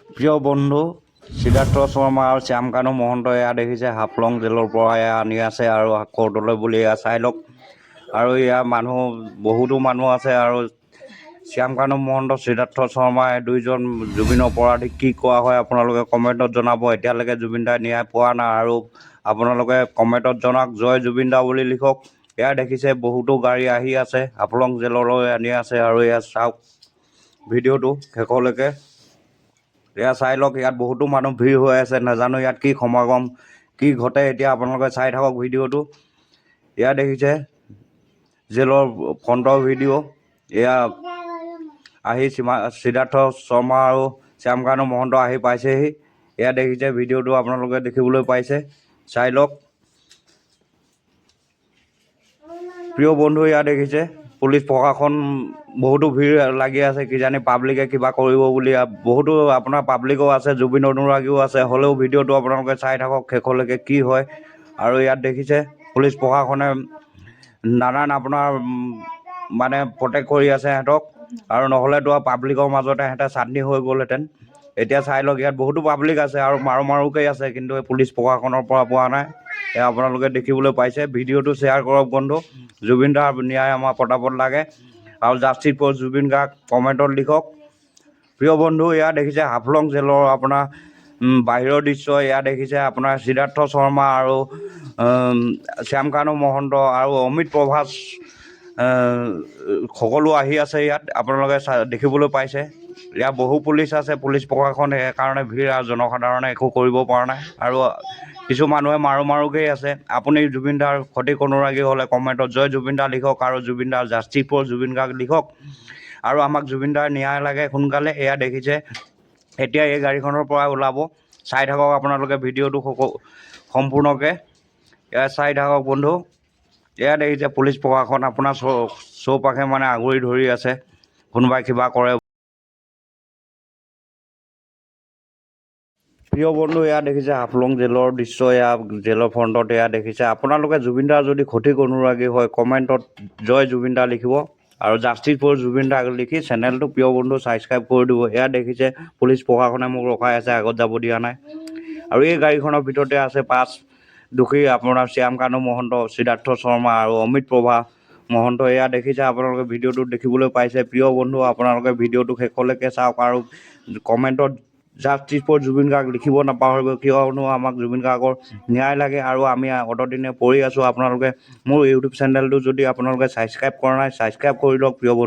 প্ৰিয় বন্ধু সিদ্ধাৰ্থ শৰ্মা আৰু শ্যামকানু মহন্ত এয়া দেখিছে হাফলং জেলৰ পৰা এয়া আনি আছে আৰু কোৰ্টলৈ বুলি এয়া চাই লওক। আৰু ইয়াৰ মানুহ বহুতো মানুহ আছে আৰু শ্যামকানু মহন্ত সিদ্ধাৰ্থ শৰ্মা দুইজন জুবিন অপৰাধীক কি কোৱা হয় আপোনালোকে কমেণ্টত জনাব। এতিয়ালৈকে জুবিন দাই ন্যায় পোৱা নাই আৰু আপোনালোকে কমেণ্টত জনাওক জয় জুবিন দা বুলি লিখক। এয়া দেখিছে বহুতো গাড়ী আহি আছে হাফলং জেললৈ আনি আছে আৰু এয়া চাওক ভিডিঅ'টো শেষলৈকে। এয়া চাই লওক, ইয়াত বহুতো মানুহ ভিৰ হৈ আছে, নাজানো ইয়াত কি সমাগম কি ঘটে। এতিয়া আপোনালোকে চাই থাকক ভিডিঅ'টো। এয়া দেখিছে জেলৰ ফ্ৰণ্টৰ ভিডিঅ'। এয়া আহি সিদ্ধাৰ্থ শৰ্মা আৰু শ্যামকানু মহন্ত আহি পাইছেহি। এয়া দেখিছে ভিডিঅ'টো আপোনালোকে দেখিবলৈ পাইছে, চাই লওক। প্ৰিয় বন্ধু এয়া দেখিছে পুলিচ প্ৰশাসন বহুতো ভিৰ লাগি আছে, কিজানি পাব্লিকে কিবা কৰিব বুলি। বহুতো আপোনাৰ পাব্লিকো আছে, জুবিন অনুৰাগীও আছে, হ'লেও ভিডিঅ'টো আপোনালোকে চাই থাকক শেষলৈকে কি হয়। আৰু ইয়াত দেখিছে পুলিচ প্ৰশাসনে নানান আপোনাৰ মানে প্ৰটেক্ট কৰি আছে সিহঁতক, আৰু নহ'লেতো পাব্লিকৰ মাজতে সিহঁতে চাটনি হৈ গ'লহেঁতেন। এতিয়া চাই লওক ইয়াত বহুতো পাব্লিক আছে আৰু মাৰোকৈ আছে, কিন্তু পুলিচ প্ৰশাসনৰ পৰা পোৱা নাই। এয়া আপোনালোকে দেখিবলৈ পাইছে। ভিডিঅ'টো শ্বেয়াৰ কৰক বন্ধু। জুবিন দাৰ ন্যায় আমাৰ পতাপত লাগে আৰু জাষ্টিছ ফৰ জুবিন গাৰ্গ কমেণ্টত লিখক। প্ৰিয় বন্ধু এয়া দেখিছে হাফলং জেলৰ আপোনাৰ বাহিৰৰ দৃশ্য। এয়া দেখিছে আপোনাৰ সিদ্ধাৰ্থ শৰ্মা আৰু শ্যামকানু মহন্ত আৰু অমিত প্ৰভাস সকলো আহি আছে ইয়াত, আপোনালোকে দেখিবলৈ পাইছে। ইয়াত বহু পুলিচ আছে, পুলিচ প্ৰশাসন সেইকাৰণে ভিৰ আৰু জনসাধাৰণে একো কৰিব পৰা নাই। আৰু কিছু মানুহে মাৰোকৈ আছে। আপুনি জুবিন দাৰ সঠিক অনুৰাগী হ'লে কমেণ্টত জয় জুবিন দা লিখক আৰু জুবিন দাৰ জাষ্টিছ ফৰ জুবিন গাৰ্গ লিখক। আৰু আমাক জুবিন দাৰ ন্যায় লাগে সোনকালে। এয়া দেখিছে এতিয়া এই গাড়ীখনৰ পৰা ওলাব, চাই থাকক আপোনালোকে ভিডিঅ'টো সম্পূৰ্ণকৈ। এয়া চাই থাকক বন্ধু। এয়া দেখিছে পুলিচ প্ৰশাসন আপোনাৰ চৌপাশে মানে আগুৰি ধৰি আছে, কোনোবাই কিবা কৰে। প্ৰিয় বন্ধু এয়া দেখিছে হাফলং জেলৰ দৃশ্য। এয়া জেলৰ ফ্ৰণ্টত এয়া দেখিছে। আপোনালোকে জুবিন দাৰ যদি সঠিক অনুৰাগী হয় কমেণ্টত জয় জুবিন দা লিখিব আৰু জাষ্টিছ ফৰ জুবিন দাক লিখি চেনেলটো প্ৰিয় বন্ধু ছাবস্ক্ৰাইব কৰি দিব। এয়া দেখিছে পুলিচ প্ৰশাসনে মোক ৰখাই আছে, আগত যাব দিয়া নাই। আৰু এই গাড়ীখনৰ ভিতৰতে আছে 5 দোষী আপোনাৰ শ্যামকানু মহন্ত, সিদ্ধাৰ্থ শৰ্মা আৰু অমিত প্ৰভা মহন্ত। এয়া দেখিছে আপোনালোকে ভিডিঅ'টো দেখিবলৈ পাইছে। প্ৰিয় বন্ধু আপোনালোকে ভিডিঅ'টো শেষলৈকে চাওক আৰু কমেণ্টত জাষ্টিছ ফৰ জুবিন গাৰ্গ লিখিব নাপাহৰিব, কিয়নো আমাক জুবিন গাৰ্গৰ ন্যায় লাগে আৰু আমি অতদিনে পৰি আছোঁ। আপোনালোকে মোৰ ইউটিউব চেনেলটো যদি আপোনালোকে ছাবস্ক্ৰাইব কৰা নাই ছাবস্ক্ৰাইব কৰি লওক প্ৰিয় বন্ধু।